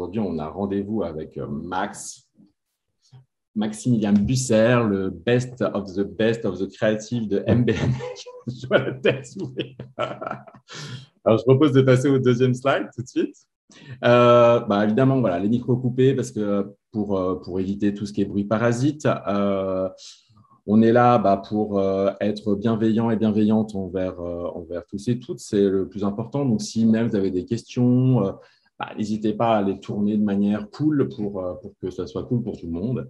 aujourd'hui, on a rendez-vous avec Maximilien Busser, le best of the creative de MBN. Je vois la tête s'ouvrir. Alors, je propose de passer au deuxième slide tout de suite. Évidemment, voilà, les micros coupés parce que pour éviter tout ce qui est bruit parasite. On est là pour être bienveillant et bienveillante envers tous et toutes. C'est le plus important. Donc, si même vous avez des questions, n'hésitez pas à les tourner de manière cool pour que ça soit cool pour tout le monde.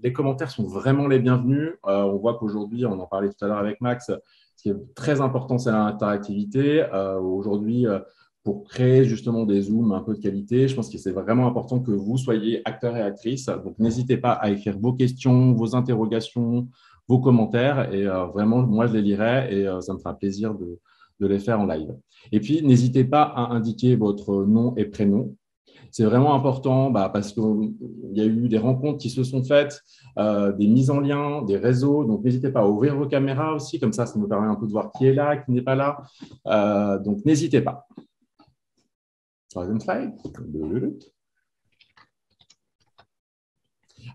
Les commentaires sont vraiment les bienvenus. On voit qu'aujourd'hui, on en parlait tout à l'heure avec Max, ce qui est très important, c'est l'interactivité. Aujourd'hui, pour créer justement des Zooms un peu de qualité, je pense que c'est vraiment important que vous soyez acteurs et actrices. Donc, n'hésitez pas à écrire vos questions, vos interrogations, vos commentaires. Et vraiment, moi, je les lirai et ça me fera plaisir de les faire en live. Et puis, n'hésitez pas à indiquer votre nom et prénom. C'est vraiment important parce qu'il y a eu des rencontres qui se sont faites, des mises en lien, des réseaux. Donc, n'hésitez pas à ouvrir vos caméras aussi. Comme ça nous permet un peu de voir qui est là, qui n'est pas là. Donc, n'hésitez pas. Troisième slide.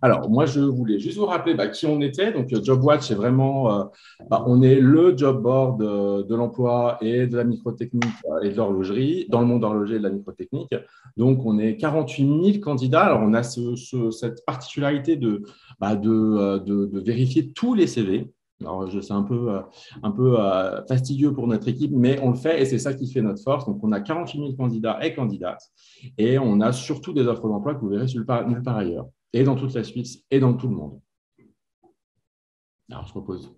Alors, moi, je voulais juste vous rappeler qui on était. Donc, JobWatch, c'est vraiment, on est le job board de l'emploi et de la microtechnique et de l'horlogerie, dans le monde horloger et de la microtechnique. Donc, on est 48 000 candidats. Alors, on a cette particularité de vérifier tous les CV. Alors, c'est un peu fastidieux pour notre équipe, mais on le fait et c'est ça qui fait notre force. Donc, on a 48 000 candidats et candidates et on a surtout des offres d'emploi que vous verrez nulle part ailleurs, et dans toute la Suisse et dans tout le monde. Alors, je propose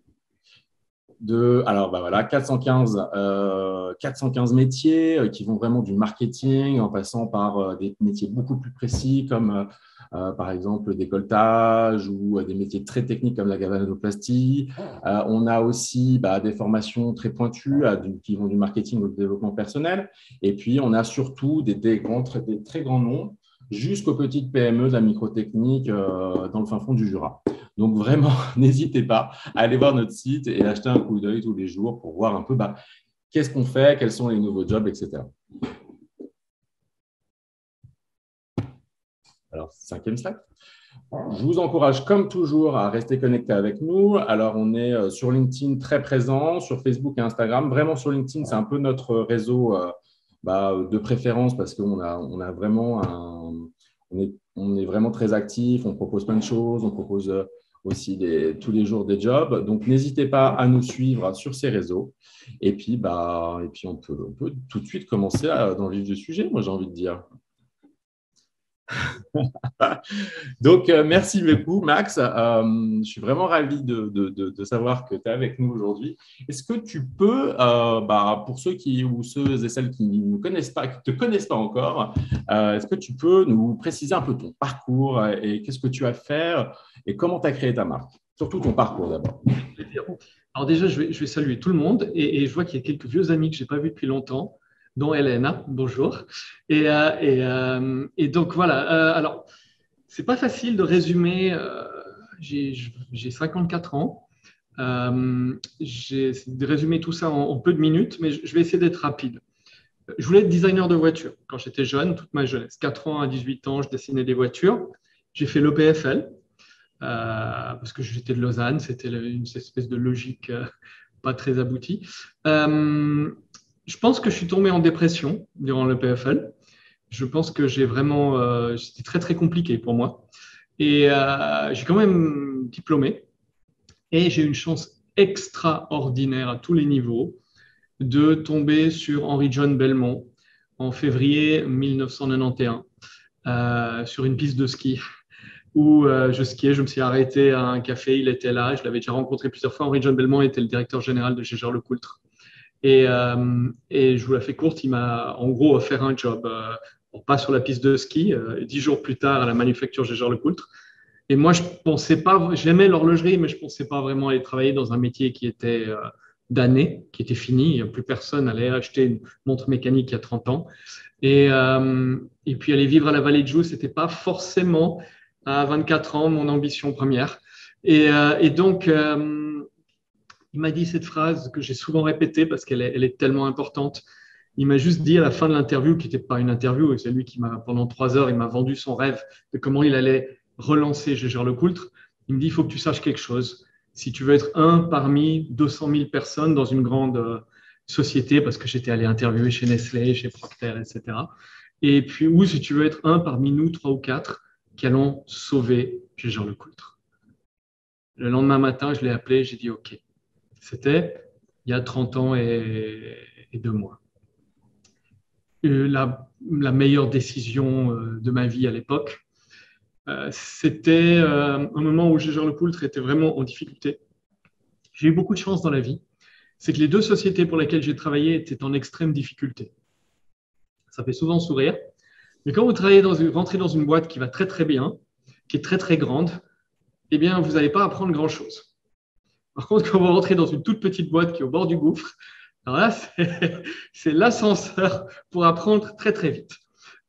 415 métiers qui vont vraiment du marketing en passant par des métiers beaucoup plus précis comme par exemple le décolletage ou des métiers très techniques comme la galvanoplastie. On a aussi des formations très pointues qui vont du marketing au développement personnel. Et puis, on a surtout des très grands noms jusqu'aux petites PME de la microtechnique dans le fin fond du Jura. Donc, vraiment, n'hésitez pas à aller voir notre site et acheter un coup d'œil tous les jours pour voir un peu qu'est-ce qu'on fait, quels sont les nouveaux jobs, etc. Alors, cinquième slide. Je vous encourage, comme toujours, à rester connecté avec nous. Alors, on est sur LinkedIn très présent, sur Facebook et Instagram. Vraiment, sur LinkedIn, c'est un peu notre réseau de préférence parce qu'on a vraiment on est vraiment très actif. On propose plein de choses. On propose aussi tous les jours des jobs. Donc, n'hésitez pas à nous suivre sur ces réseaux. Et puis on peut tout de suite commencer dans le vif du sujet, moi, j'ai envie de dire. Donc, merci beaucoup, Max. Je suis vraiment ravi de savoir que tu es avec nous aujourd'hui. Est-ce que tu peux, pour ceux et celles qui ne te connaissent pas encore, est-ce que tu peux nous préciser un peu ton parcours et qu'est-ce que tu as fait et comment tu as créé ta marque? Surtout ton parcours d'abord. Alors déjà, je vais saluer tout le monde et je vois qu'il y a quelques vieux amis que je n'ai pas vus depuis longtemps, dont Elena, bonjour. Et donc voilà, alors c'est pas facile de résumer, j'ai 54 ans, j'ai de résumer tout ça en peu de minutes, mais je vais essayer d'être rapide. Je voulais être designer de voitures quand j'étais jeune, toute ma jeunesse, 4 ans à 18 ans, je dessinais des voitures. J'ai fait l'EPFL, parce que j'étais de Lausanne, c'était une espèce de logique pas très aboutie. Je pense que je suis tombé en dépression durant le PFL. Je pense que c'était très très compliqué pour moi. Et j'ai quand même diplômé et j'ai eu une chance extraordinaire à tous les niveaux de tomber sur Henri-John Belmont en février 1991 sur une piste de ski où je skiais, je me suis arrêté à un café, il était là, je l'avais déjà rencontré plusieurs fois. Henri-John Belmont était le directeur général de Gégère-Lecoultre. Et je vous la fais courte, il m'a en gros offert un job, pas sur la piste de ski, 10 jours plus tard à la manufacture Gégère-Lecoultre. Et moi, je pensais pas, j'aimais l'horlogerie, mais je pensais pas vraiment aller travailler dans un métier qui était damné, qui était fini. Plus personne allait acheter une montre mécanique il y a 30 ans. Et puis aller vivre à la Vallée de Joux, c'était pas forcément à 24 ans mon ambition première. Et donc, il m'a dit cette phrase que j'ai souvent répétée parce qu'elle est tellement importante. Il m'a juste dit à la fin de l'interview, qui n'était pas une interview, c'est lui qui m'a, pendant 3 heures, il m'a vendu son rêve de comment il allait relancer Je gère le Coultre. Il me dit, il faut que tu saches quelque chose. Si tu veux être un parmi 200 000 personnes dans une grande société, parce que j'étais allé interviewer chez Nestlé, chez Procter, etc. Et puis, ou si tu veux être un parmi nous, 3 ou 4, qui allons sauver Je gère le Coultre. Le lendemain matin, je l'ai appelé, j'ai dit OK. C'était il y a 30 ans et 2 mois. La meilleure décision de ma vie à l'époque. C'était un moment où Je gère le Coultre était vraiment en difficulté. J'ai eu beaucoup de chance dans la vie. C'est que les 2 sociétés pour lesquelles j'ai travaillé étaient en extrême difficulté. Ça fait souvent sourire. Mais quand vous rentrez dans une boîte qui va très très bien, qui est très très grande, eh bien, vous n'allez pas apprendre grand-chose. Par contre, quand vous rentrez dans une toute petite boîte qui est au bord du gouffre, alors là, c'est l'ascenseur pour apprendre très très vite.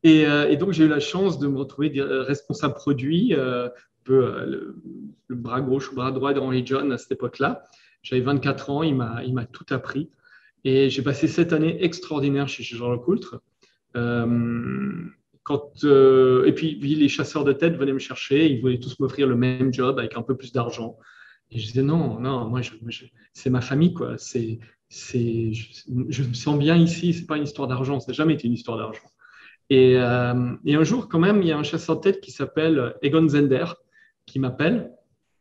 Et donc, j'ai eu la chance de me retrouver responsable produit, le bras gauche ou bras droit d'Henry John à cette époque-là. J'avais 24 ans, il m'a tout appris. Et j'ai passé 7 années extraordinaires chez Jean Lecoultre. Et puis, les chasseurs de tête venaient me chercher, ils voulaient tous m'offrir le même job avec un peu plus d'argent. Et je disais non, non, moi, c'est ma famille, quoi. Je me sens bien ici, c'est pas une histoire d'argent, ça n'a jamais été une histoire d'argent. Et un jour, quand même, il y a un chasseur de tête qui s'appelle Egon Zender qui m'appelle.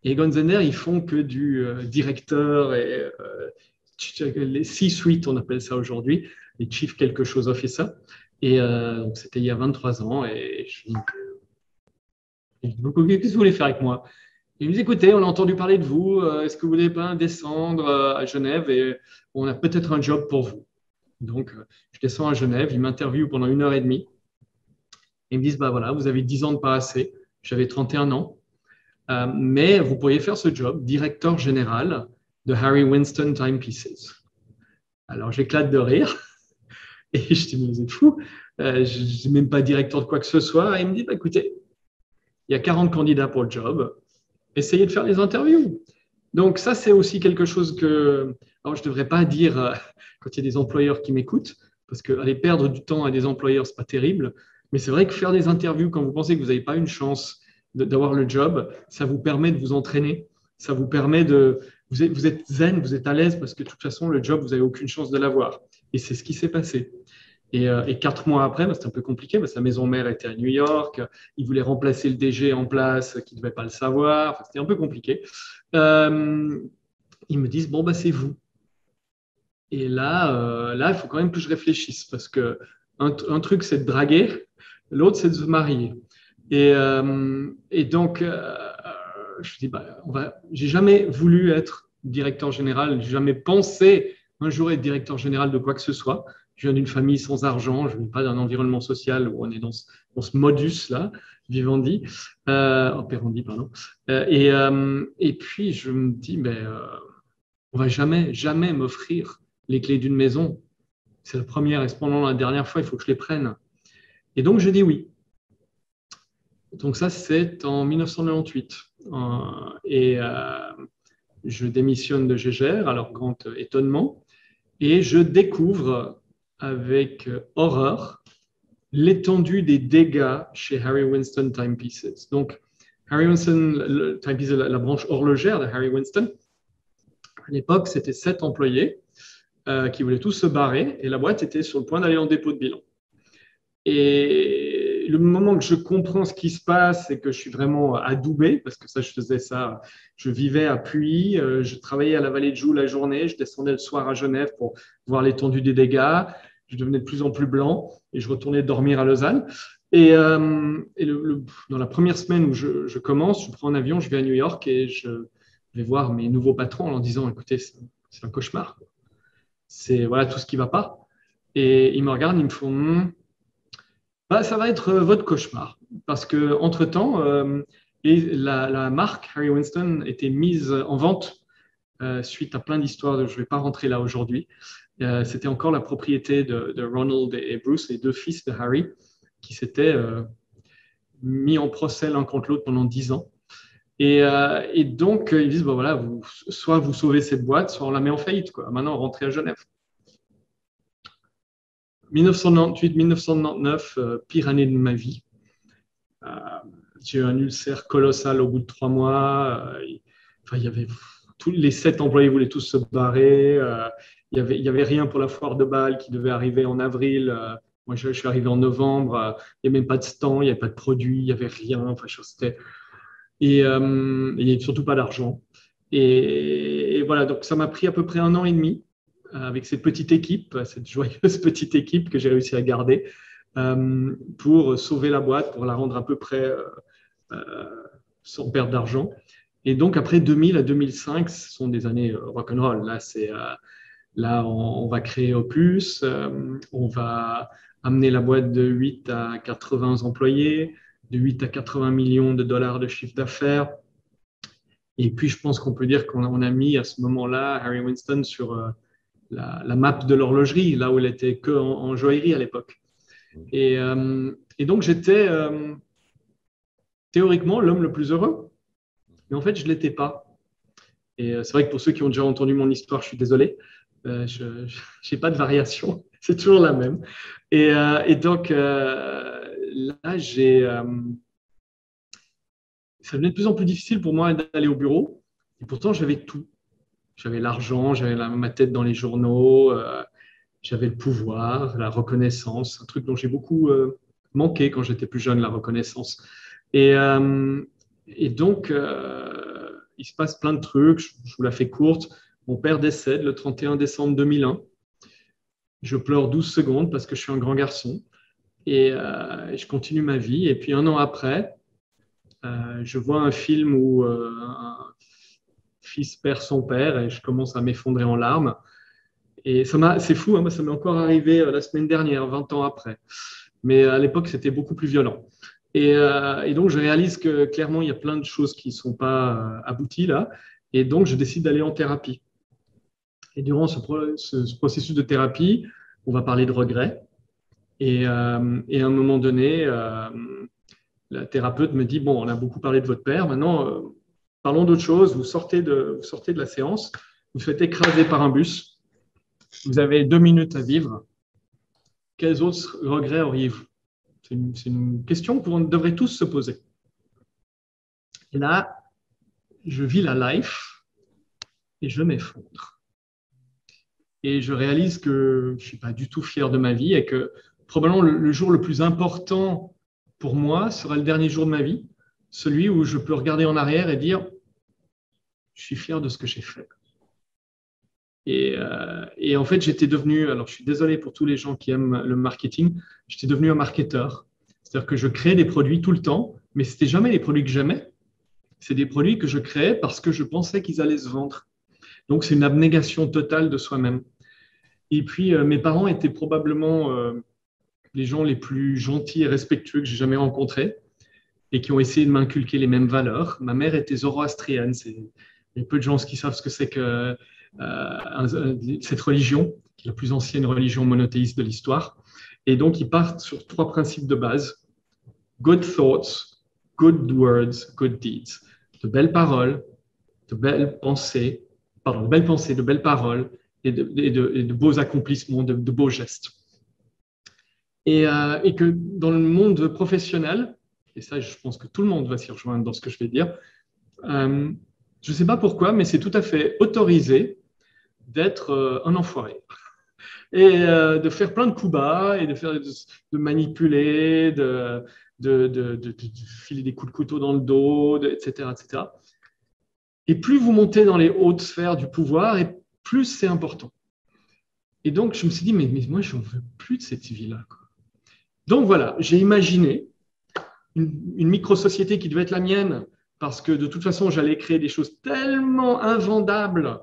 Et Egon Zender, ils font que du directeur et les C-suite, on appelle ça aujourd'hui, les chief quelque chose officer. Et donc, c'était il y a 23 ans. Et je lui dis, qu'est-ce que vous voulez faire avec moi? Il me dit, écoutez, on a entendu parler de vous. Est-ce que vous voulez pas descendre à Genève et on a peut-être un job pour vous? Donc, je descends à Genève. Il m'interviewe pendant 1 heure et demie. Ils me disent, bah voilà, vous avez 10 ans de pas assez. J'avais 31 ans. Mais vous pourriez faire ce job, directeur général de Harry Winston Timepieces. Alors, j'éclate de rire. Et je dis, mais vous êtes fou. Je ne suis même pas directeur de quoi que ce soit. Et il me dit, bah, écoutez, il y a 40 candidats pour le job. Essayez de faire les interviews. Donc, ça, c'est aussi quelque chose que. Alors, je ne devrais pas dire quand il y a des employeurs qui m'écoutent, parce qu'aller perdre du temps à des employeurs, ce n'est pas terrible. Mais c'est vrai que faire des interviews quand vous pensez que vous n'avez pas une chance d'avoir le job, ça vous permet de vous entraîner. Ça vous permet de. Vous êtes zen, vous êtes à l'aise, parce que de toute façon, le job, vous n'avez aucune chance de l'avoir. Et c'est ce qui s'est passé. Et 4 mois après, c'était un peu compliqué parce que la maison mère était à New York. Ils voulaient remplacer le DG en place qui ne devait pas le savoir. Enfin, c'était un peu compliqué. Ils me disent, bon, bah, c'est vous. Et là, il faut quand même que je réfléchisse parce que un truc, c'est de draguer. L'autre, c'est de se marier. Et donc, je dis, bah, j'ai jamais voulu être directeur général. J'ai jamais pensé un jour être directeur général de quoi que ce soit. Je viens d'une famille sans argent, je ne viens pas d'un environnement social où on est dans ce modus-là, vivendi, operandi, pardon. Et puis, je me dis, on ne va jamais m'offrir les clés d'une maison. C'est la première et cependant la dernière fois, il faut que je les prenne. Et donc, je dis oui. Donc ça, c'est en 1998. Et je démissionne de Gégère, alors grand étonnement, et je découvre avec horreur l'étendue des dégâts chez Harry Winston Timepieces. Donc, Harry Winston Timepieces, la branche horlogère de Harry Winston, à l'époque, c'était 7 employés qui voulaient tous se barrer, et la boîte était sur le point d'aller en dépôt de bilan. Et le moment que je comprends ce qui se passe, c'est que je suis vraiment adoubé, parce que ça, je faisais ça, je vivais à Puy, je travaillais à la Vallée de Joux la journée, je descendais le soir à Genève pour voir l'étendue des dégâts, je devenais de plus en plus blanc et je retournais dormir à Lausanne. Et dans la première semaine où je commence, je prends un avion, je vais à New York et je vais voir mes nouveaux patrons en leur disant, écoutez, c'est un cauchemar, c'est voilà tout ce qui ne va pas. Et ils me regardent, ils me font... ça va être votre cauchemar, parce qu'entre-temps, la marque Harry Winston était mise en vente suite à plein d'histoires, je ne vais pas rentrer là aujourd'hui. C'était encore la propriété de Ronald et Bruce, les 2 fils de Harry, qui s'étaient mis en procès l'un contre l'autre pendant 10 ans. Et donc, ils disent, voilà, soit vous sauvez cette boîte, soit on la met en faillite, quoi. Maintenant, rentrez à Genève. 1998-1999, pire année de ma vie. Euh, j'ai eu un ulcère colossal au bout de 3 mois. Enfin, il y avait tous les 7 employés voulaient tous se barrer. Il y avait rien pour la foire de Bâle qui devait arriver en avril. Moi, je suis arrivé en novembre. Il n'y avait même pas de stand, il n'y avait pas de produit, il n'y avait rien. Enfin, c'était il n'y a surtout pas d'argent. Et voilà, donc ça m'a pris à peu près 1 an et demi avec cette petite équipe, cette joyeuse petite équipe que j'ai réussi à garder pour sauver la boîte, pour la rendre à peu près euh, sans perdre d'argent. Et donc après 2000 à 2005, ce sont des années rock'n'roll. Là, on va créer Opus, on va amener la boîte de 8 à 80 employés, de 8 à 80 millions de dollars de chiffre d'affaires. Et puis, je pense qu'on peut dire qu'on a mis à ce moment-là Harry Winston sur la map de l'horlogerie, là où il était que en joaillerie à l'époque. Et donc, j'étais théoriquement l'homme le plus heureux, mais en fait, je ne l'étais pas. Et c'est vrai que pour ceux qui ont déjà entendu mon histoire, je suis désolé, je n'ai pas de variation, c'est toujours la même. Et donc, là, ça devenait de plus en plus difficile pour moi d'aller au bureau. Et pourtant, j'avais tout. J'avais l'argent, j'avais ma tête dans les journaux, j'avais le pouvoir, la reconnaissance, un truc dont j'ai beaucoup manqué quand j'étais plus jeune, la reconnaissance. Et, euh, et donc, il se passe plein de trucs, je vous la fais courte. Mon père décède le 31 décembre 2001. Je pleure 12 secondes parce que je suis un grand garçon. Et je continue ma vie. Et puis 1 an après, je vois un film où un fils perd son père et je commence à m'effondrer en larmes. Et c'est fou, hein, ça m'est encore arrivé la semaine dernière, 20 ans après. Mais à l'époque, c'était beaucoup plus violent. Et donc, je réalise que clairement, il y a plein de choses qui ne sont pas abouties là. Et donc, je décide d'aller en thérapie. Et durant ce processus de thérapie, on va parler de regrets. Et à un moment donné, la thérapeute me dit, bon, on a beaucoup parlé de votre père, maintenant, parlons d'autre chose. Vous sortez de la séance, vous faites écraser par un bus, vous avez 2 minutes à vivre. Quels autres regrets auriez-vous? C'est une question qu'on devrait tous se poser. Et là, je vis la life et je m'effondre. Et je réalise que je ne suis pas du tout fier de ma vie et que probablement le jour le plus important pour moi sera le dernier jour de ma vie, celui où je peux regarder en arrière et dire je suis fier de ce que j'ai fait. Et en fait, j'étais devenu, alors je suis désolé pour tous les gens qui aiment le marketing, j'étais devenu un marketeur. C'est-à-dire que je créais des produits tout le temps, mais ce n'était jamais les produits que j'aimais. C'est des produits que je créais parce que je pensais qu'ils allaient se vendre. Donc, c'est une abnégation totale de soi-même. Et puis, mes parents étaient probablement les gens les plus gentils et respectueux que j'ai jamais rencontrés et qui ont essayé de m'inculquer les mêmes valeurs. Ma mère était zoroastrienne. Il y a peu de gens qui savent ce que c'est que cette religion, qui est la plus ancienne religion monothéiste de l'histoire. Et donc, ils partent sur 3 principes de base. Good thoughts, good words, good deeds. De belles paroles, de belles pensées, de belles paroles et de beaux accomplissements, de beaux gestes. Et que dans le monde professionnel, et ça, je pense que tout le monde va s'y rejoindre dans ce que je vais dire, je ne sais pas pourquoi, mais c'est tout à fait autorisé d'être un enfoiré et de faire plein de coups bas et de manipuler, de filer des coups de couteau dans le dos, etc., etc. Et plus vous montez dans les hautes sphères du pouvoir, et plus c'est important. Et donc, je me suis dit, mais moi, je n'en veux plus de cette vie-là. Donc voilà, j'ai imaginé une micro-société qui devait être la mienne, parce que de toute façon, j'allais créer des choses tellement invendables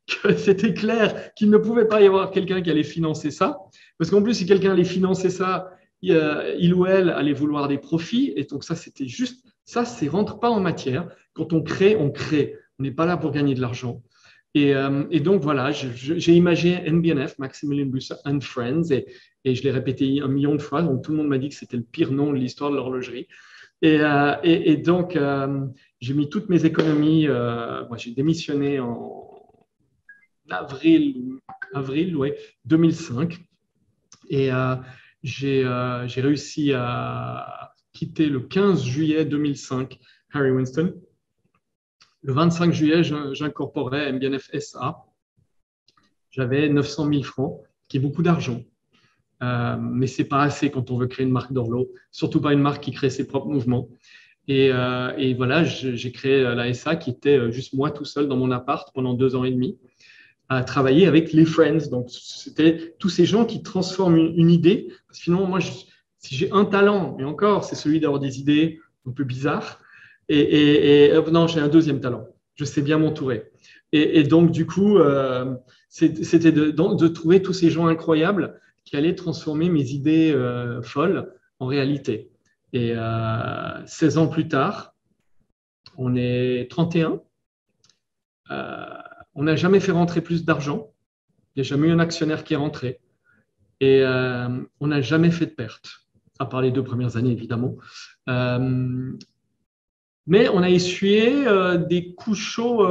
que c'était clair qu'il ne pouvait pas y avoir quelqu'un qui allait financer ça. Parce qu'en plus, si quelqu'un allait financer ça, il ou elle allait vouloir des profits. Et donc ça, c'était juste, ça, c'est rentre pas en matière. Quand on crée, on crée. On n'est pas là pour gagner de l'argent. Et donc voilà, j'ai imaginé MBNF, Maximilian Busse and Friends, et je l'ai répété 1 million de fois. Donc tout le monde m'a dit que c'était le pire nom de l'histoire de l'horlogerie. Et donc j'ai mis toutes mes économies. Moi, j'ai démissionné en avril 2005. Et j'ai réussi à quitter le 15 juillet 2005 Harry Winston. Le 25 juillet, j'incorporais MBNF SA. J'avais 900 000 francs, qui est beaucoup d'argent. Mais ce n'est pas assez quand on veut créer une marque d'horloge, surtout pas une marque qui crée ses propres mouvements. Et voilà, j'ai créé la SA qui était juste moi tout seul dans mon appart pendant 2 ans et demi à travailler avec les Friends. Donc, c'était tous ces gens qui transforment une idée. Parce que finalement, moi, si j'ai un talent, et encore, c'est celui d'avoir des idées un peu bizarres. Non, j'ai un deuxième talent. Je sais bien m'entourer. Et donc, du coup, c'était de trouver tous ces gens incroyables qui allaient transformer mes idées folles en réalité. Et 16 ans plus tard, on est 31. Euh, on n'a jamais fait rentrer plus d'argent. Il n'y a jamais eu un actionnaire qui est rentré. Et on n'a jamais fait de perte, à part les 2 premières années, évidemment. Mais on a essuyé des coups chauds.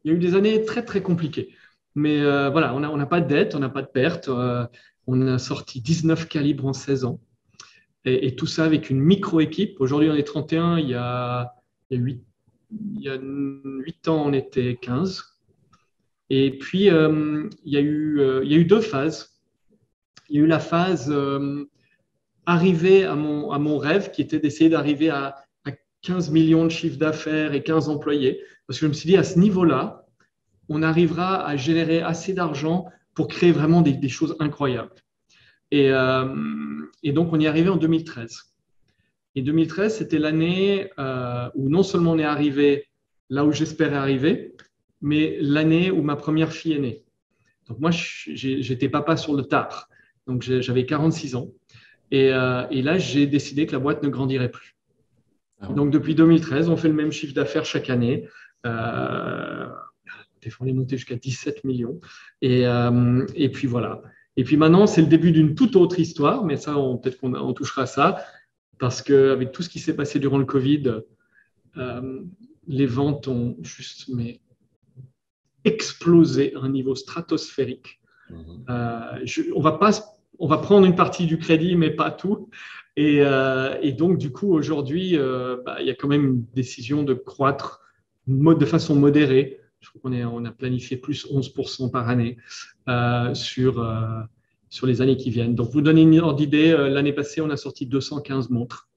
Il y a eu des années très, très compliquées. Mais voilà, on n'a pas de dette, on n'a pas de perte. On a sorti 19 calibres en 16 ans. Et tout ça avec une micro-équipe. Aujourd'hui, on est 31. Il y a 8 ans, on était 15. Et puis, il y a eu 2 phases. Il y a eu la phase arriver à mon rêve, qui était d'essayer d'arriver à 15 millions de chiffre d'affaires et 15 employés. Parce que je me suis dit, à ce niveau-là, on arrivera à générer assez d'argent pour créer vraiment des choses incroyables. Et donc, on y est arrivé en 2013. Et 2013, c'était l'année où non seulement on est arrivé là où j'espérais arriver, mais l'année où ma première fille est née. Donc moi, j'étais papa sur le tard. Donc j'avais 46 ans. Et là, j'ai décidé que la boîte ne grandirait plus. Ah bon. Donc depuis 2013, on fait le même chiffre d'affaires chaque année. Des fois, on est monté jusqu'à 17 millions. Et puis voilà. Et puis maintenant, c'est le début d'une toute autre histoire, mais ça, peut-être qu'on touchera à ça, parce qu'avec tout ce qui s'est passé durant le Covid, les ventes ont juste explosé à un niveau stratosphérique. On va prendre une partie du crédit, mais pas tout. Et donc, du coup, aujourd'hui, il y a quand même une décision de croître de façon modérée. Je crois on a planifié plus 11% par année sur les années qui viennent. Donc, vous donner une ordre d'idée, l'année passée, on a sorti 215 montres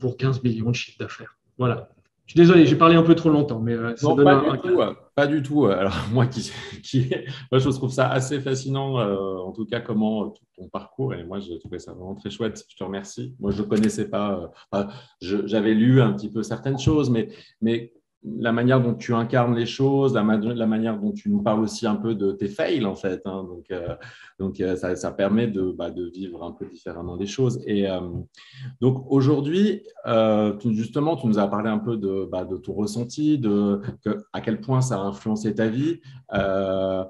pour 15 millions de chiffre d'affaires. Voilà. Je suis désolé, j'ai parlé un peu trop longtemps, mais ça Non, donne pas un du tout. cadre. Pas du tout. Alors, moi, je trouve ça assez fascinant, en tout cas, comment tout ton parcours. Et moi, j'ai trouvé ça vraiment très chouette. Je te remercie. Moi, je ne connaissais pas. J'avais lu un petit peu certaines choses, mais la manière dont tu incarnes les choses, la manière dont tu nous parles aussi un peu de tes fails, en fait. Hein. Donc ça permet de vivre un peu différemment des choses. Et donc aujourd'hui, justement, tu nous as parlé un peu de ton ressenti, à quel point ça a influencé ta vie. Euh,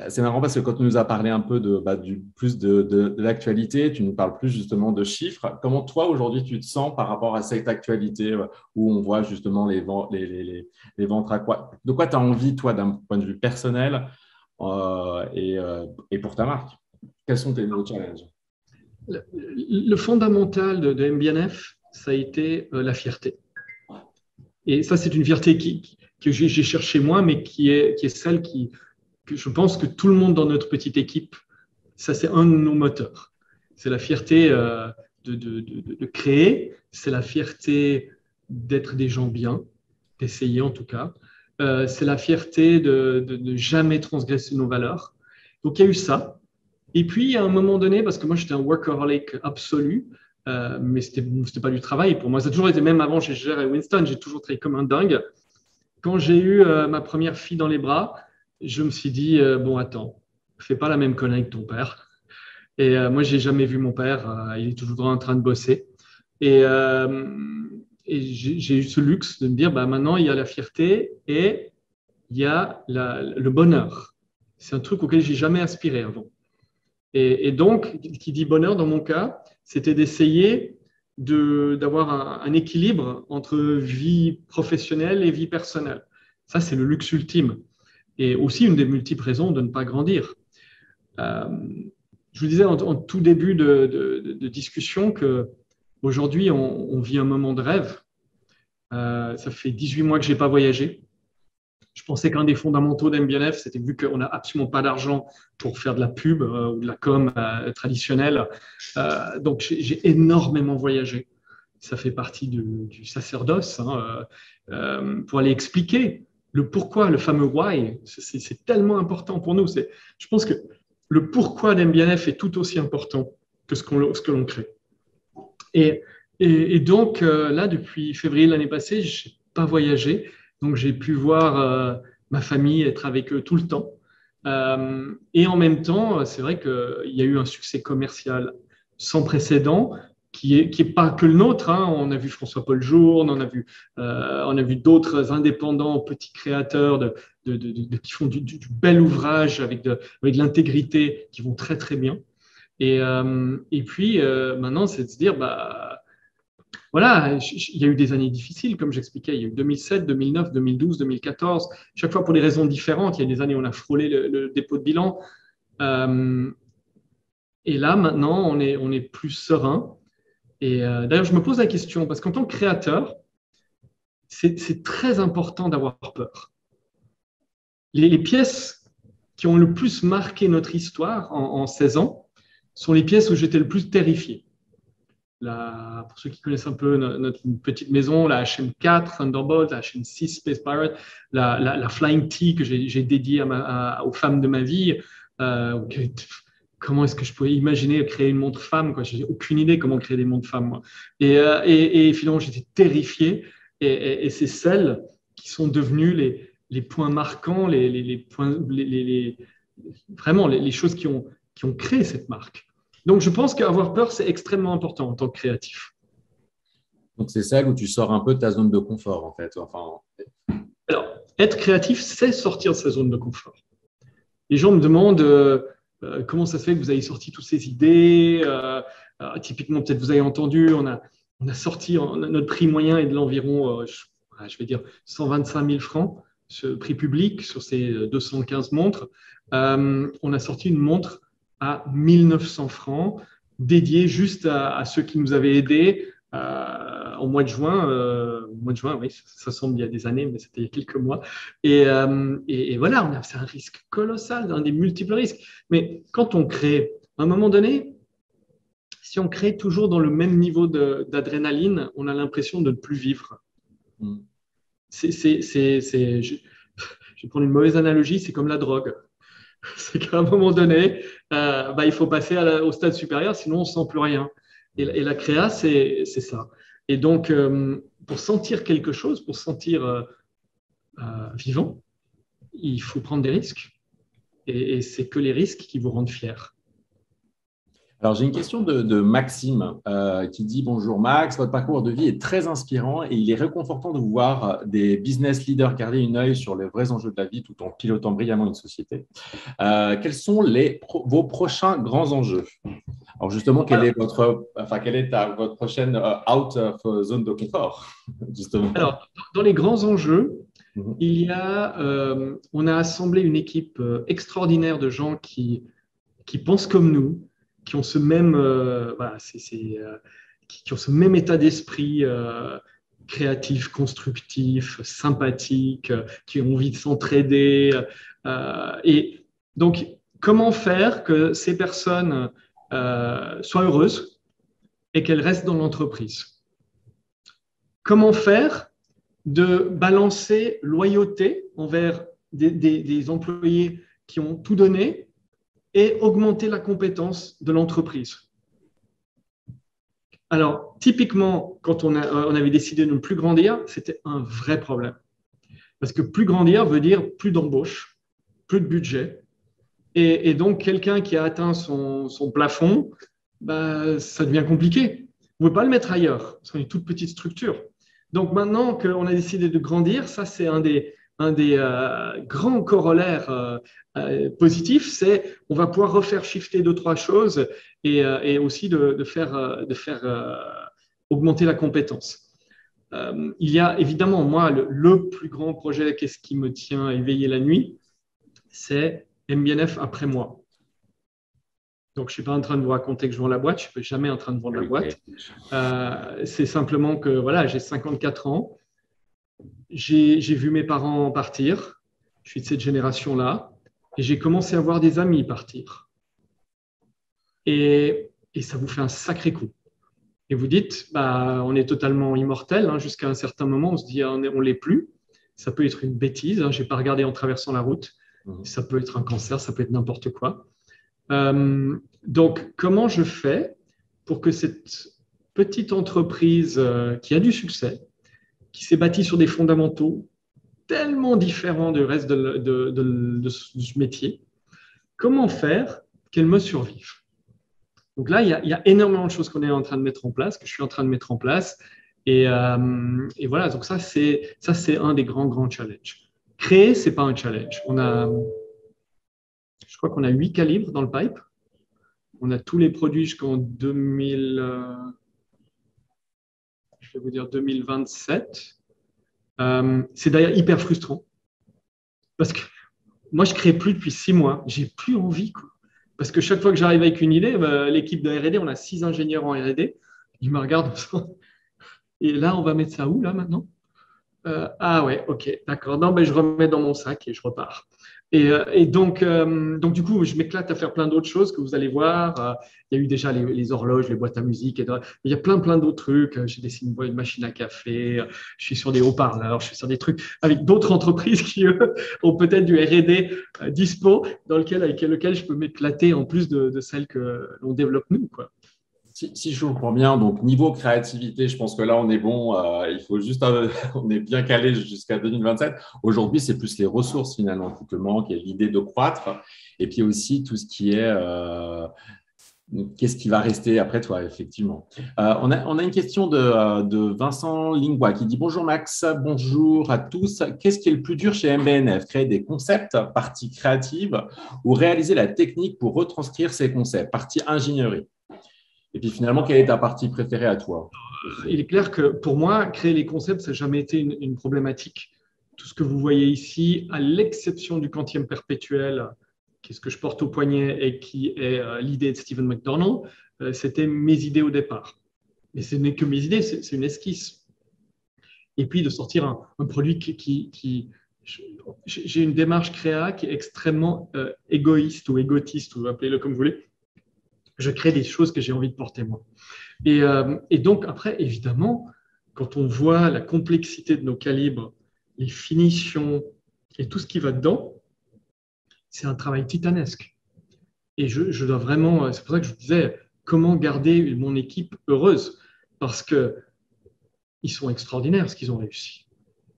c'est marrant parce que quand tu nous as parlé un peu plus de l'actualité, tu nous parles plus justement de chiffres. Comment toi, aujourd'hui, tu te sens par rapport à cette actualité où on voit justement les ventes à quoi? De quoi tu as envie, toi, d'un point de vue personnel et pour ta marque? Quels sont tes nouveaux challenges? Le fondamental de MBNF, ça a été la fierté. Et ça, c'est une fierté que j'ai cherchée moi, mais qui est celle que je pense que tout le monde dans notre petite équipe, ça, c'est un de nos moteurs. C'est la fierté de créer, c'est la fierté d'être des gens bien, d'essayer en tout cas. C'est la fierté de ne jamais transgresser nos valeurs. Donc, il y a eu ça. Et puis, à un moment donné, parce que moi, j'étais un workaholic absolu, mais c'était pas du travail. Pour moi, ça a toujours été, même avant, j'ai géré Winston, j'ai toujours travaillé comme un dingue. Quand j'ai eu ma première fille dans les bras, je me suis dit, bon, attends, fais pas la même connerie que ton père. Et moi, j'ai jamais vu mon père, il est toujours en train de bosser. Et, euh, et j'ai eu ce luxe de me dire, bah, maintenant, il y a la fierté et il y a le bonheur. C'est un truc auquel j'ai jamais aspiré avant. Et donc, qui dit bonheur dans mon cas, c'était d'essayer d'avoir un équilibre entre vie professionnelle et vie personnelle. Ça, c'est le luxe ultime. Et aussi une des multiples raisons de ne pas grandir. Euh, je vous disais en tout début de discussion qu'aujourd'hui, on vit un moment de rêve. Ça fait 18 mois que je n'ai pas voyagé. Je pensais qu'un des fondamentaux d'MBNF, c'était vu qu'on n'a absolument pas d'argent pour faire de la pub ou de la com traditionnelle. Donc, j'ai énormément voyagé. Ça fait partie du sacerdoce, hein, pour aller expliquer le pourquoi, le fameux why. C'est tellement important pour nous. Je pense que le pourquoi d'MBNF est tout aussi important que ce que l'on crée. Et donc, là, depuis février de l'année passée, je n'ai pas voyagé. Donc, j'ai pu voir ma famille, être avec eux tout le temps. Et en même temps, c'est vrai qu'il y a eu un succès commercial sans précédent qui est pas que le nôtre, hein. On a vu François-Paul Journe, on a vu d'autres indépendants, petits créateurs qui font du bel ouvrage avec de l'intégrité, qui vont très, très bien. Et puis, maintenant, c'est de se dire, voilà, il y a eu des années difficiles, comme j'expliquais. Il y a eu 2007, 2009, 2012, 2014. Chaque fois pour des raisons différentes. Il y a des années où on a frôlé le dépôt de bilan. Et là, maintenant, on est plus serein. Et d'ailleurs, je me pose la question, parce qu'en tant que créateur, c'est très important d'avoir peur. Les pièces qui ont le plus marqué notre histoire en 16 ans sont les pièces où j'étais le plus terrifié. Pour ceux qui connaissent un peu notre petite maison, la HM4 Thunderbolt, la HM6 Space Pirate, la Flying T que j'ai dédiée aux femmes de ma vie. Comment est-ce que je pouvais imaginer créer une montre femme, quoi. Je n'ai aucune idée comment créer des montres femmes, moi. Et finalement, j'étais terrifié. Et c'est celles qui sont devenues les points marquants, vraiment les choses qui ont créé cette marque. Donc, je pense qu'avoir peur, c'est extrêmement important en tant que créatif. Donc, c'est celle où tu sors un peu de ta zone de confort, en fait. Enfin... Alors, être créatif, c'est sortir de sa zone de confort. Les gens me demandent comment ça se fait que vous avez sorti toutes ces idées. Typiquement, peut-être vous avez entendu, on a sorti, notre prix moyen est de l'environ, je vais dire, 125 000 francs, ce prix public sur ces 215 montres. On a sorti une montre à 1 900 francs, dédiée juste à ceux qui nous avaient aidés au mois de juin. Oui, ça semble il y a des années, mais c'était il y a quelques mois. Et voilà, c'est un risque colossal, un des multiples risques. Mais quand on crée, à un moment donné, si on crée toujours dans le même niveau d'adrénaline, on a l'impression de ne plus vivre. Je vais prendre une mauvaise analogie, c'est comme la drogue. C'est qu'à un moment donné, il faut passer au stade supérieur, sinon on ne sent plus rien. Et la créa, c'est ça. Et donc, pour sentir quelque chose, pour sentir vivant, il faut prendre des risques. Et c'est que les risques qui vous rendent fiers. Alors, j'ai une question de Maxime qui dit « Bonjour Max, votre parcours de vie est très inspirant et il est réconfortant de vous voir des business leaders garder un œil sur les vrais enjeux de la vie tout en pilotant brillamment une société. Quels sont vos prochains grands enjeux ?» Alors justement, quelle est votre prochaine out of zone de confort, justement? Alors, dans les grands enjeux, on a assemblé une équipe extraordinaire de gens qui pensent comme nous, qui ont ce même, qui ont ce même état d'esprit créatif, constructif, sympathique, qui ont envie de s'entraider. Et donc, comment faire que ces personnes soient heureuses et qu'elles restent dans l'entreprise? Comment faire de balancer loyauté envers des employés qui ont tout donné et augmenter la compétence de l'entreprise? Alors, typiquement, quand on avait décidé de ne plus grandir, c'était un vrai problème. Parce que plus grandir veut dire plus d'embauche, plus de budget. Et donc, quelqu'un qui a atteint son plafond, ça devient compliqué. On ne peut pas le mettre ailleurs, parce qu'on est une toute petite structure. Donc, maintenant qu'on a décidé de grandir, ça, c'est un des grands corollaires positifs, c'est on va pouvoir refaire shifter 2-3 choses et aussi de faire augmenter la compétence. Il y a évidemment, moi, le plus grand projet, qu'est-ce qui me tient éveillé la nuit, c'est MBNF après moi. Donc, je ne suis pas en train de vous raconter que je vends la boîte. Je ne suis jamais en train de vendre la boîte. Ok. C'est simplement que voilà, j'ai 54 ans. J'ai vu mes parents partir. Je suis de cette génération-là. Et j'ai commencé à voir des amis partir. Et ça vous fait un sacré coup. Et vous dites, bah, on est totalement immortel. Hein, jusqu'à un certain moment, on se dit, on ne l'est plus. Ça peut être une bêtise. Hein, je n'ai pas regardé en traversant la route. Mhm. Ça peut être un cancer, ça peut être n'importe quoi. Donc, comment je fais pour que cette petite entreprise qui a du succès, qui s'est bâtie sur des fondamentaux tellement différents du reste de ce métier, comment faire qu'elle me survive? Donc là, il y a énormément de choses qu'on est en train de mettre en place, que je suis en train de mettre en place. Et voilà, donc ça, c'est un des grands challenges. Créer, ce n'est pas un challenge. Je crois qu'on a 8 calibres dans le pipe. On a tous les produits jusqu'en 2000, je vais vous dire 2027. C'est d'ailleurs hyper frustrant parce que moi, je crée plus depuis 6 mois. J'ai plus envie, quoi. Parce que chaque fois que j'arrive avec une idée, l'équipe de R&D, on a 6 ingénieurs en R&D, ils me regardent. Et là, on va mettre ça où, là, maintenant? Ah ouais, ok, d'accord. Non, ben, je remets dans mon sac et je repars. Et donc, du coup, je m'éclate à faire plein d'autres choses que vous allez voir. Il y a eu déjà les horloges, les boîtes à musique. Il y a plein d'autres trucs. J'ai dessiné une machine à café. Je suis sur des haut-parleurs. Je suis sur des trucs avec d'autres entreprises qui, eux, ont peut-être du R&D dispo avec lequel je peux m'éclater en plus de celles que l'on développe nous, quoi. Si je comprends bien, donc niveau créativité, je pense que là, on est bon. Il faut juste, on est bien calé jusqu'à 2027. Aujourd'hui, c'est plus les ressources finalement qui te manquent et l'idée de croître. Et puis aussi tout ce qui est qu'est-ce qui va rester après toi, effectivement. On a une question de Vincent Lingua qui dit: Bonjour Max, bonjour à tous. Qu'est-ce qui est le plus dur chez MBNF? Créer des concepts, partie créative, ou réaliser la technique pour retranscrire ces concepts, partie ingénierie? Et puis finalement, quelle est ta partie préférée à toi Il aussi? est clair que pour moi, créer les concepts, ça n'a jamais été une problématique. Tout ce que vous voyez ici, à l'exception du quantième perpétuel, qui est ce que je porte au poignet et qui est l'idée de Stephen McDonald, c'était mes idées au départ. Mais ce n'est que mes idées, c'est une esquisse. Et puis de sortir un produit j'ai une démarche créa qui est extrêmement égoïste ou égotiste, ou appelez-le comme vous voulez. Je crée des choses que j'ai envie de porter moi. Et donc, après, évidemment, quand on voit la complexité de nos calibres, les finitions et tout ce qui va dedans, c'est un travail titanesque. Et je dois vraiment, c'est pour ça que je vous disais, comment garder mon équipe heureuse? Parce qu'ils sont extraordinaires, ce qu'ils ont réussi.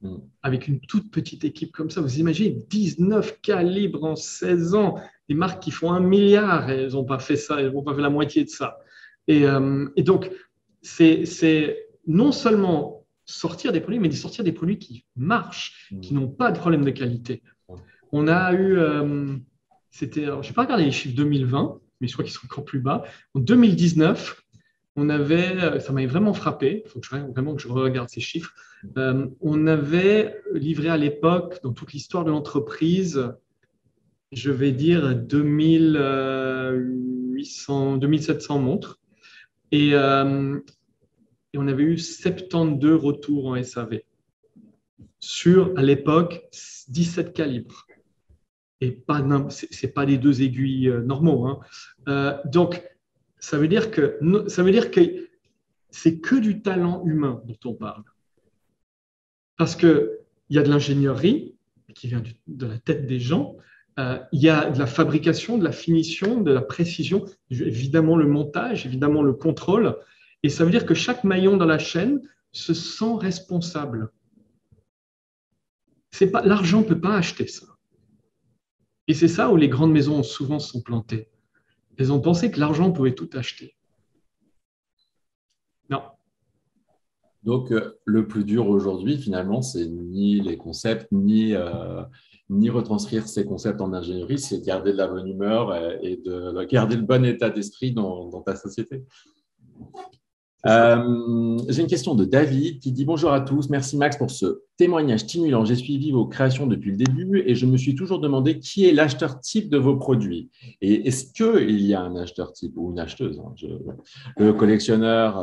Mm. Avec une toute petite équipe comme ça, vous imaginez 19 calibres en 16 ans, des marques qui font 1 milliard, et elles n'ont pas fait ça, elles n'ont pas fait la moitié de ça. Et donc, c'est non seulement sortir des produits, mais de sortir des produits qui marchent, qui Mm. n'ont pas de problème de qualité. On a eu, je n'ai pas regardé les chiffres 2020, mais je crois qu'ils sont encore plus bas. En 2019, on avait, ça m'avait vraiment frappé, il faut vraiment que je regarde ces chiffres. On avait livré à l'époque, dans toute l'histoire de l'entreprise, je vais dire 2800, 2700 montres. Et on avait eu 72 retours en SAV sur, à l'époque, 17 calibres. Et pas, c'est pas les 2 aiguilles normaux. Hein. Donc, ça veut dire que c'est que du talent humain dont on parle. Parce qu'il y a de l'ingénierie qui vient de la tête des gens, il y a de la fabrication, de la finition, de la précision, évidemment le montage, évidemment le contrôle. Et ça veut dire que chaque maillon dans la chaîne se sent responsable. L'argent ne peut pas acheter ça. Et c'est ça où les grandes maisons souvent se sont plantées. Elles ont pensé que l'argent pouvait tout acheter. Non. Donc, le plus dur aujourd'hui, finalement, c'est ni les concepts, ni retranscrire ces concepts en ingénierie, c'est garder de la bonne humeur et de garder le bon état d'esprit dans ta société. C'est ça. J'ai une question de David qui dit: bonjour à tous, merci Max pour ce témoignage stimulant. J'ai suivi vos créations depuis le début et je me suis toujours demandé qui est l'acheteur type de vos produits. Et est-ce qu'il y a un acheteur type ou une acheteuse, hein, le collectionneur,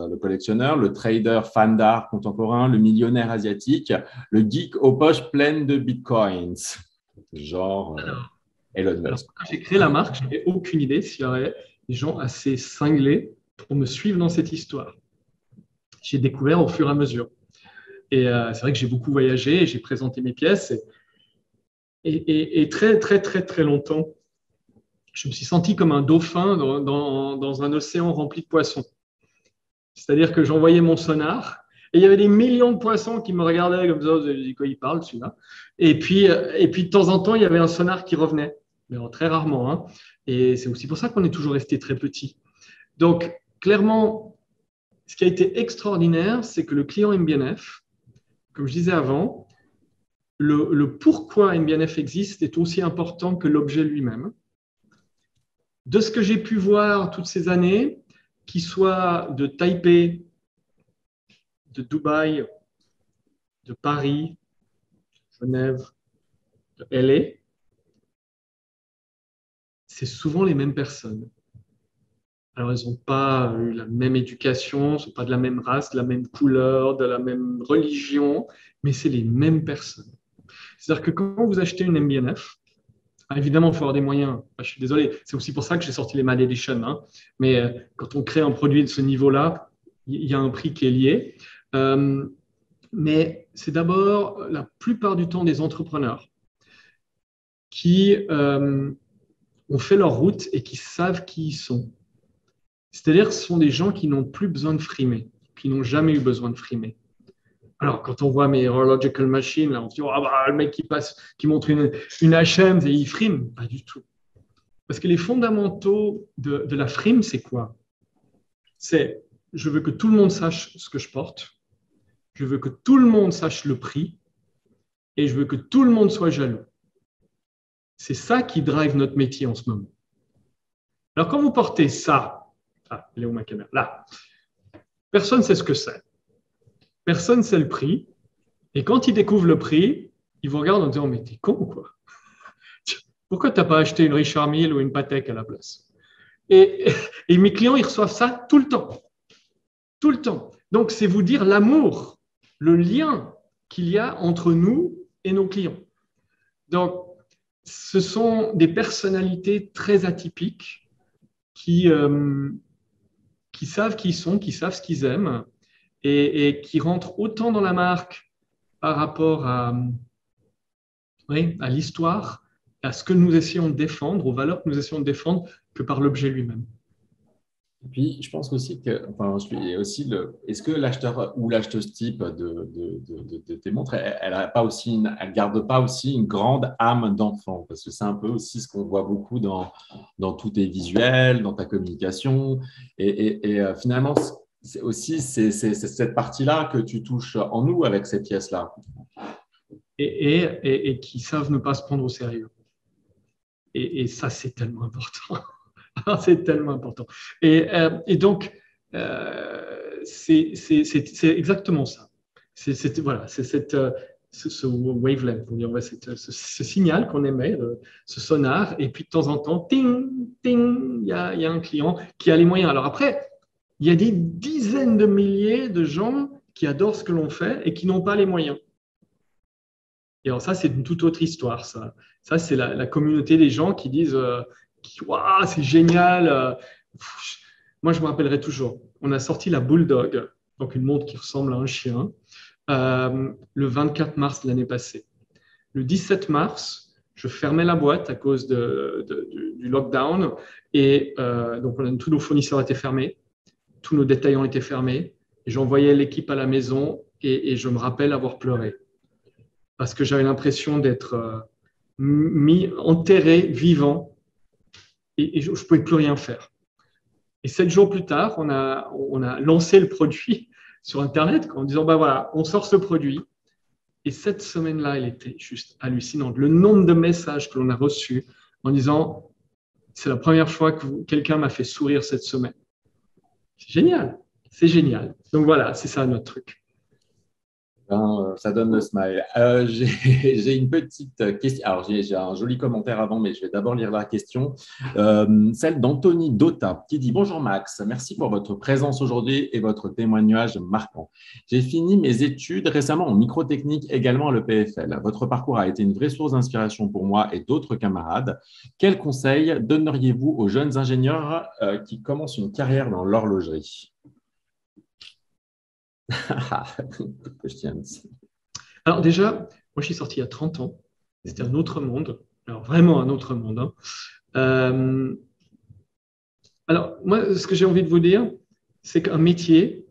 le trader fan d'art contemporain, le millionnaire asiatique, le geek aux poches pleines de bitcoins, genre Elon Alors, Musk. quand j'ai créé la marque, je n'avais aucune idée s'il y aurait des gens assez cinglés pour me suivre dans cette histoire. J'ai découvert au fur et à mesure. Et c'est vrai que j'ai beaucoup voyagé, j'ai présenté mes pièces et très, très, très, très longtemps, je me suis senti comme un dauphin dans un océan rempli de poissons. C'est-à-dire que j'envoyais mon sonar et il y avait des millions de poissons qui me regardaient comme ça, je dis quoi il parle celui-là. Et puis de temps en temps, il y avait un sonar qui revenait, mais très rarement, hein. Et c'est aussi pour ça qu'on est toujours resté très petit. Donc, clairement, ce qui a été extraordinaire, c'est que le client MBNF, comme je disais avant, le pourquoi MBNF existe est aussi important que l'objet lui-même. De ce que j'ai pu voir toutes ces années, qu'il soit de Taipei, de Dubaï, de Paris, Genève, de LA, c'est souvent les mêmes personnes. Alors, elles n'ont pas eu la même éducation, elles ne sont pas de la même race, de la même couleur, de la même religion, mais c'est les mêmes personnes. C'est-à-dire que quand vous achetez une MBNF, évidemment, il faut avoir des moyens. Je suis désolé, c'est aussi pour ça que j'ai sorti les Mad Edition, hein. Mais quand on crée un produit de ce niveau-là, il y a un prix qui est lié. Mais c'est d'abord la plupart du temps des entrepreneurs qui ont fait leur route et qui savent qui ils sont. C'est-à-dire que ce sont des gens qui n'ont plus besoin de frimer, qui n'ont jamais eu besoin de frimer. Alors, quand on voit mes Horological Machines, là, on se dit, oh, bah, le mec qui montre une HM et il frime. Pas du tout. Parce que les fondamentaux de la frime, c'est quoi? C'est, je veux que tout le monde sache ce que je porte, je veux que tout le monde sache le prix, et je veux que tout le monde soit jaloux. C'est ça qui drive notre métier en ce moment. Alors, quand vous portez ça, elle est où ma caméra? Là. Personne ne sait ce que c'est. Personne ne sait le prix. Et quand ils découvrent le prix, ils vous regardent en disant, mais t'es con ou quoi? Pourquoi tu n'as pas acheté une Richard Mille ou une Patek à la place? Et mes clients, ils reçoivent ça tout le temps. Tout le temps. Donc, c'est vous dire l'amour, le lien qu'il y a entre nous et nos clients. Donc, ce sont des personnalités très atypiques qui savent qui ils sont, qui savent ce qu'ils aiment et qui rentrent autant dans la marque par rapport à l'histoire, à ce que nous essayons de défendre, aux valeurs que nous essayons de défendre, que par l'objet lui-même. Et puis, je pense aussi que, enfin, est-ce que l'acheteur ou l'acheteuse type de tes montres, elle garde pas aussi une grande âme d'enfant? Parce que c'est un peu aussi ce qu'on voit beaucoup dans tous tes visuels, dans ta communication. Finalement, c'est cette partie-là que tu touches en nous avec ces pièces-là. Et qui savent ne pas se prendre au sérieux. Et ça, c'est tellement important. C'est tellement important. Et donc, c'est exactement ça. Voilà, c'est ce wavelength, ce signal qu'on émet, ce sonar, et puis de temps en temps, ting, ting, il y a un client qui a les moyens. Alors après, il y a des dizaines de milliers de gens qui adorent ce que l'on fait et qui n'ont pas les moyens. Et alors ça, c'est une toute autre histoire. Ça c'est la communauté des gens qui disent wow, c'est génial. Moi, je me rappellerai toujours. On a sorti la Bulldog, donc une montre qui ressemble à un chien, le 24 mars de l'année passée. Le 17 mars, je fermais la boîte à cause du lockdown. Et donc, tous nos fournisseurs étaient fermés, tous nos détaillants étaient fermés. J'envoyais l'équipe à la maison et je me rappelle avoir pleuré. Parce que j'avais l'impression d'être enterré, vivant, et je ne pouvais plus rien faire. Et 7 jours plus tard, on a lancé le produit sur Internet en disant, bah voilà, on sort ce produit. Et cette semaine-là, elle était juste hallucinante. Le nombre de messages que l'on a reçus en disant, c'est la première fois que quelqu'un m'a fait sourire cette semaine. C'est génial. C'est génial. Donc voilà, c'est ça notre truc. Ça donne le smile. J'ai une petite question. Alors, j'ai un joli commentaire avant, mais je vais d'abord lire la question. Celle d'Anthony Dota qui dit: Bonjour Max, merci pour votre présence aujourd'hui et votre témoignage marquant. J'ai fini mes études récemment en microtechnique, également à l'EPFL. Votre parcours a été une vraie source d'inspiration pour moi et d'autres camarades. Quels conseils donneriez-vous aux jeunes ingénieurs qui commencent une carrière dans l'horlogerie? Alors déjà, moi je suis sorti il y a 30 ans. C'était un autre monde. Alors vraiment un autre monde, hein. Alors moi, ce que j'ai envie de vous dire, c'est qu'un métier,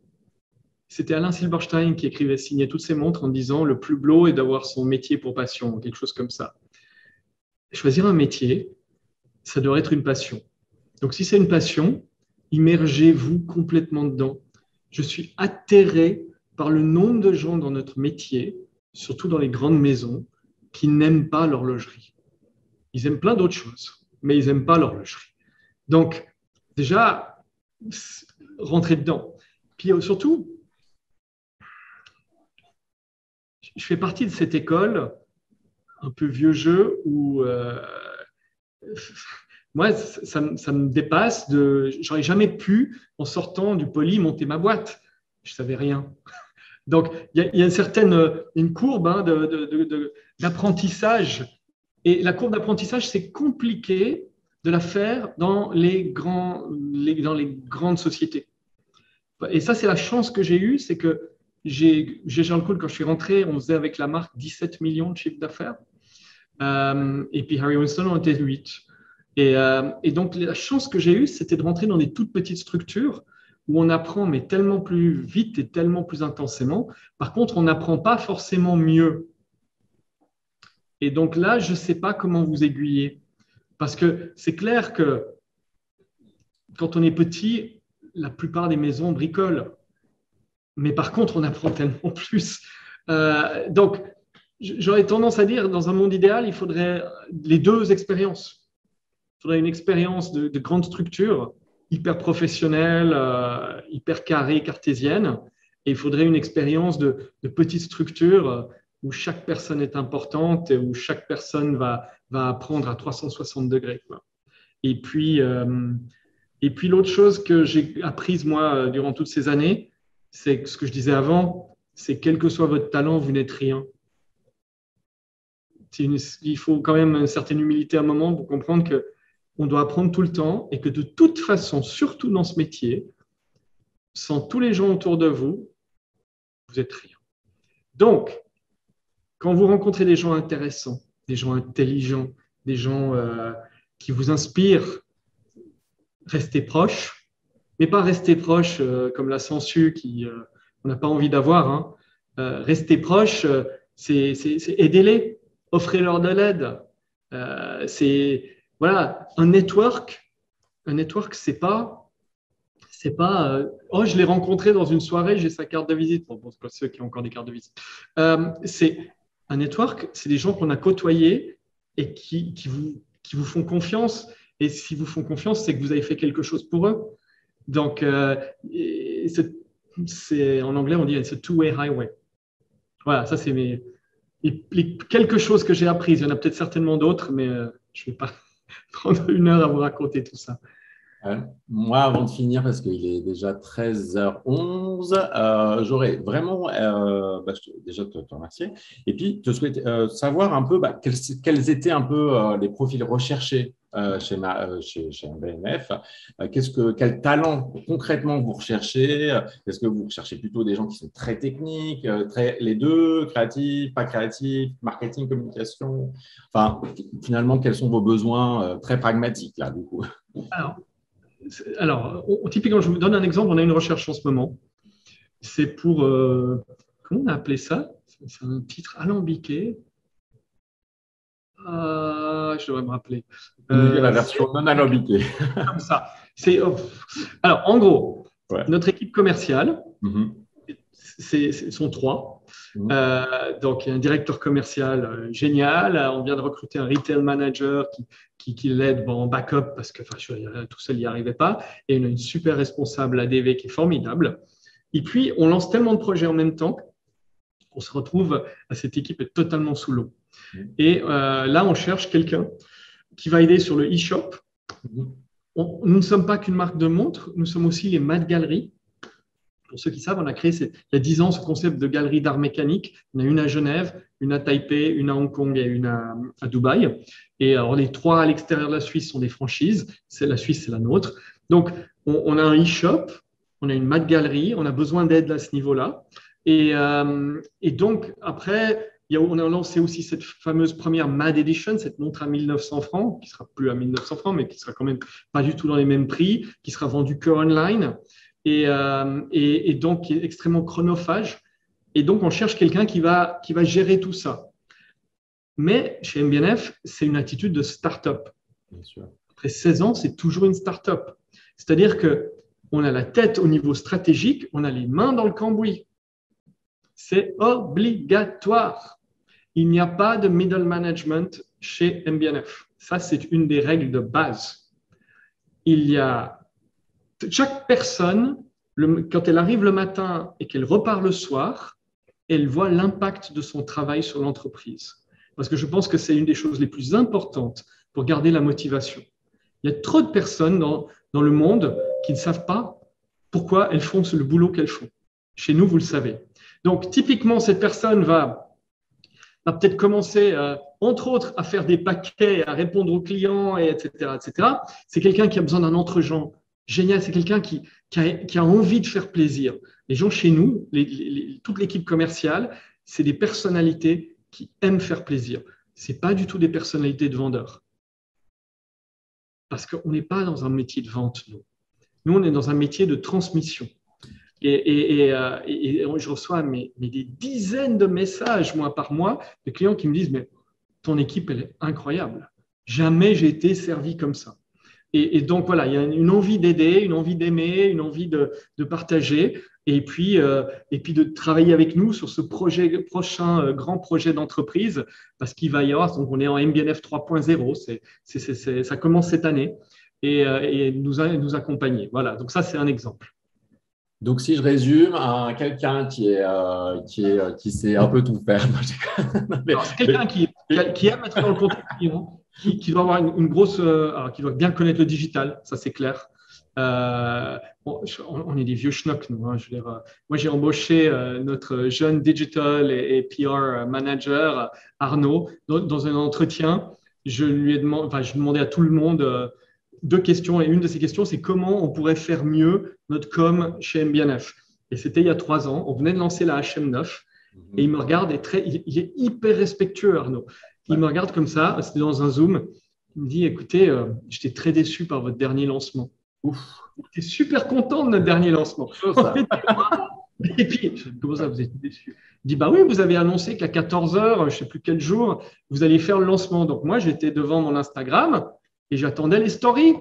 c'était Alain Silberstein qui écrivait, signait toutes ses montres en disant le plus beau est d'avoir son métier pour passion, quelque chose comme ça. Choisir un métier, ça doit être une passion. Donc si c'est une passion, immergez-vous complètement dedans. Je suis atterré par le nombre de gens dans notre métier, surtout dans les grandes maisons, qui n'aiment pas l'horlogerie. Ils aiment plein d'autres choses, mais ils n'aiment pas l'horlogerie. Donc, déjà, rentrez dedans. Puis surtout, je fais partie de cette école un peu vieux jeu où moi, ça me dépasse. J'aurais jamais pu, en sortant du poly, monter ma boîte. Je savais rien. Donc, il y a une courbe, hein, d'apprentissage. Et la courbe d'apprentissage, c'est compliqué de la faire dans les grandes sociétés. Et ça, c'est la chance que j'ai eue, c'est que Jean Cool, quand je suis rentré, on faisait avec la marque 17 millions de chiffre d'affaires. Et puis Harry Winston en était 8. Et donc, la chance que j'ai eue, c'était de rentrer dans des toutes petites structures où on apprend, mais tellement plus vite et tellement plus intensément. Par contre, on n'apprend pas forcément mieux. Et donc là, je ne sais pas comment vous aiguiller. Parce que c'est clair que quand on est petit, la plupart des maisons bricolent. Mais par contre, on apprend tellement plus. Donc, j'aurais tendance à dire, dans un monde idéal, il faudrait les deux expériences. Il faudrait une expérience de grande structure, hyper professionnelle, hyper carrée, cartésienne. Et il faudrait une expérience de petite structure où chaque personne est importante et où chaque personne va apprendre à 360 degrés, quoi. Et puis l'autre chose que j'ai apprise, moi, durant toutes ces années, c'est ce que je disais avant, c'est quel que soit votre talent, vous n'êtes rien. Il faut quand même une certaine humilité à un moment pour comprendre qu'on doit apprendre tout le temps et que de toute façon, surtout dans ce métier, sans tous les gens autour de vous, vous n'êtes rien. Donc, quand vous rencontrez des gens intéressants, des gens intelligents, des gens qui vous inspirent, restez proches, mais pas rester proche comme la sangsue qu'on n'a pas envie d'avoir, hein. Rester proche, c'est aidez-les, offrez-leur de l'aide. Voilà, un network, c'est pas oh, je l'ai rencontré dans une soirée, j'ai sa carte de visite. Bon, c'est pas ceux qui ont encore des cartes de visite. C'est un network, c'est des gens qu'on a côtoyés et qui vous font confiance. Et s'ils vous font confiance, c'est que vous avez fait quelque chose pour eux. Donc, en anglais, on dit it's a two-way highway. Voilà, ça, c'est les quelques choses que j'ai apprises. Il y en a peut-être certainement d'autres, mais je ne vais pas prendre une heure à vous raconter tout ça. Moi, avant de finir, parce qu'il est déjà 13h11, j'aurais vraiment déjà te remercier et puis te souhaiter savoir un peu quels étaient un peu les profils recherchés chez BMF. Quel talent concrètement vous recherchez? Est-ce que vous recherchez plutôt des gens qui sont très techniques, les deux, créatifs, pas créatifs, marketing, communication? Enfin, finalement, quels sont vos besoins très pragmatiques là, du coup? Alors, typiquement, je vous donne un exemple. On a une recherche en ce moment. C'est pour, comment on a appelé ça? C'est un titre alambiqué. Je devrais me rappeler. La version non alambiquée. Comme ça. Alors, en gros, notre équipe commerciale, sont 3. Donc, il y a un directeur commercial génial. On vient de recruter un retail manager qui l'aide en backup parce que tout seul, il n'y arrivait pas. Et on a une super responsable ADV qui est formidable. Et puis, on lance tellement de projets en même temps qu'on se retrouve, cette équipe est totalement sous l'eau. Et là, on cherche quelqu'un qui va aider sur le e-shop. Nous ne sommes pas qu'une marque de montres, nous sommes aussi les Mad Gallery. Pour ceux qui savent, on a créé il y a 10 ans ce concept de galerie d'art mécanique. Il y en a une à Genève, une à Taipei, une à Hong Kong et une à Dubaï. Et alors, les 3 à l'extérieur de la Suisse sont des franchises. La Suisse, c'est la nôtre. Donc, on a un e-shop, on a une Mad Gallery, on a besoin d'aide à ce niveau-là. Et donc, après, on a lancé aussi cette fameuse première Mad Edition, cette montre à 1900 francs, qui ne sera plus à 1900 francs, mais qui sera quand même pas du tout dans les mêmes prix, qui sera vendue que online. Et donc qui est extrêmement chronophage. Et donc, on cherche quelqu'un qui va gérer tout ça. Mais chez MBNF, c'est une attitude de start-up. Bien sûr. Après 16 ans, c'est toujours une start-up. C'est-à-dire qu'on a la tête au niveau stratégique, on a les mains dans le cambouis. C'est obligatoire. Il n'y a pas de middle management chez MBNF. Ça, c'est une des règles de base. Chaque personne, quand elle arrive le matin et qu'elle repart le soir, elle voit l'impact de son travail sur l'entreprise. Parce que je pense que c'est une des choses les plus importantes pour garder la motivation. Il y a trop de personnes dans le monde qui ne savent pas pourquoi elles font le boulot qu'elles font. Chez nous, vous le savez. Donc, typiquement, cette personne va peut-être commencer, entre autres, à faire des paquets, à répondre aux clients, etc., etc. C'est quelqu'un qui a besoin d'un entre-gens génial. C'est quelqu'un qui a envie de faire plaisir. Les gens chez nous, toute l'équipe commerciale, c'est des personnalités qui aiment faire plaisir. Ce n'est pas du tout des personnalités de vendeurs. Parce qu'on n'est pas dans un métier de vente, nous. Nous, on est dans un métier de transmission. Et je reçois des dizaines de messages, par mois, de clients qui me disent « Mais ton équipe, elle est incroyable. Jamais j'ai été servi comme ça. » Et donc, voilà, il y a une envie d'aider, une envie d'aimer, une envie de partager et puis de travailler avec nous sur ce prochain grand projet d'entreprise parce qu'il va y avoir, donc on est en MBNF 3.0, ça commence cette année et nous accompagner. Voilà, donc ça, c'est un exemple. Donc, si je résume, quelqu'un qui sait un peu tout faire. C'est quelqu'un qui aime être dans le contact client, qui doit avoir une grosse, qui doit bien connaître le digital, ça c'est clair. On est des vieux schnocks, nous. Je veux dire, moi, j'ai embauché notre jeune digital et PR manager, Arnaud, dans un entretien. Je demandais à tout le monde 2 questions. Et une de ces questions, c'est comment on pourrait faire mieux notre com chez MBNF. Et c'était il y a 3 ans. On venait de lancer la HM9. Et il me regarde, il est hyper respectueux, Arnaud. Il me regarde comme ça, c'était dans un Zoom. Il me dit, écoutez, j'étais très déçu par votre dernier lancement. Ouf, j'étais super content de notre dernier lancement. Et puis, comment ça, vous êtes déçu? Il dit, bah oui, vous avez annoncé qu'à 14h, je ne sais plus quel jour, vous alliez faire le lancement. Donc moi, j'étais devant mon Instagram et j'attendais les stories.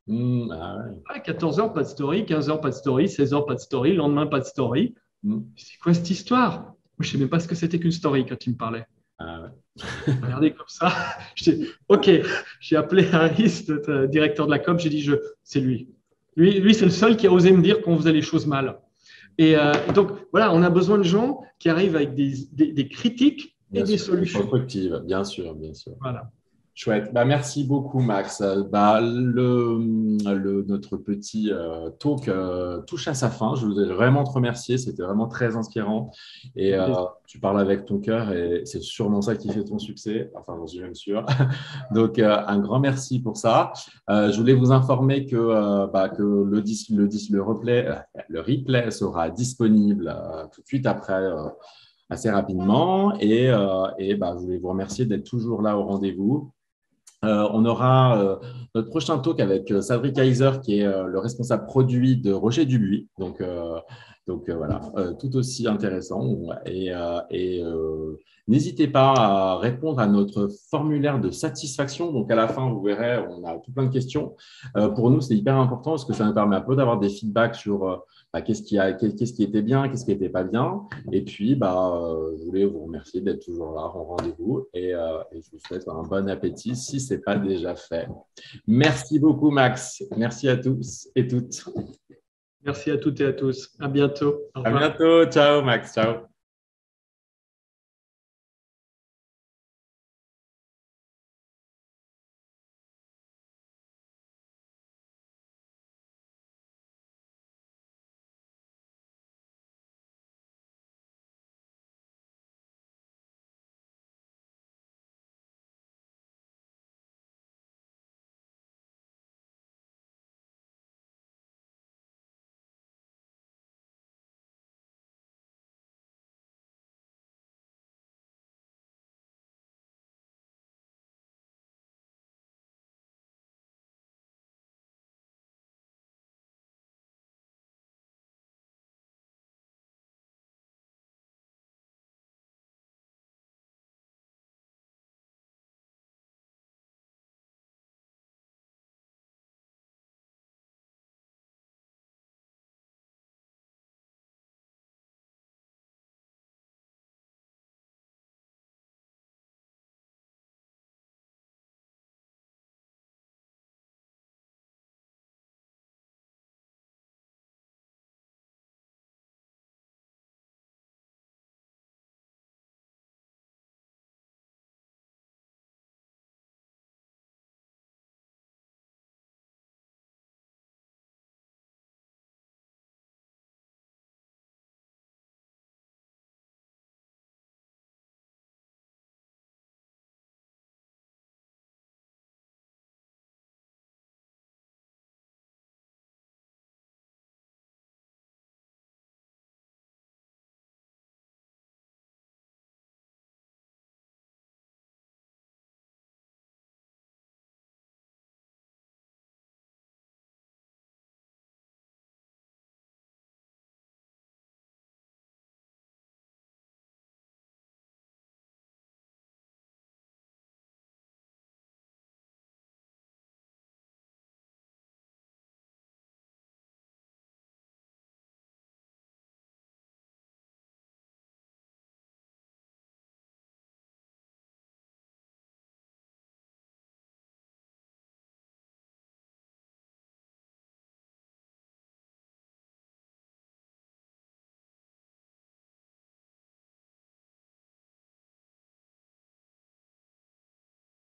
À 14h, pas de story, 15h, pas de story, 16h, pas de story, le lendemain, pas de story. C'est quoi cette histoire? Moi, je ne sais même pas ce que c'était qu'une story quand il me parlait. Regardez comme ça. OK, j'ai appelé Harris, notre directeur de la com, j'ai dit, c'est lui. Lui, c'est le seul qui a osé me dire qu'on faisait les choses mal. Et donc, voilà, on a besoin de gens qui arrivent avec des critiques et des solutions. Constructives, bien sûr, bien sûr. Voilà. Chouette. Merci beaucoup, Max. Notre petit talk touche à sa fin. Je voudrais vraiment te remercier. C'était vraiment très inspirant. Et tu parles avec ton cœur et c'est sûrement ça qui fait ton succès. Enfin, j'en suis même sûr. Donc, un grand merci pour ça. Je voulais vous informer que le replay sera disponible tout de suite après. Assez rapidement et je voulais vous remercier d'être toujours là au rendez-vous. On aura notre prochain talk avec Sadri Kaiser, qui est le responsable produit de Roger Dubuis. Donc voilà, tout aussi intéressant. Et n'hésitez pas à répondre à notre formulaire de satisfaction. Donc à la fin, vous verrez, on a tout plein de questions. Pour nous, c'est hyper important parce que ça nous permet un peu d'avoir des feedbacks sur qu'est-ce qui était bien, qu'est-ce qui n'était pas bien. Et puis, je voulais vous remercier d'être toujours là en rendez-vous et je vous souhaite un bon appétit si ce n'est pas déjà fait. Merci beaucoup, Max. Merci à tous et toutes. Merci à toutes et à tous. À bientôt. Au À revoir. bientôt. Ciao, Max. Ciao.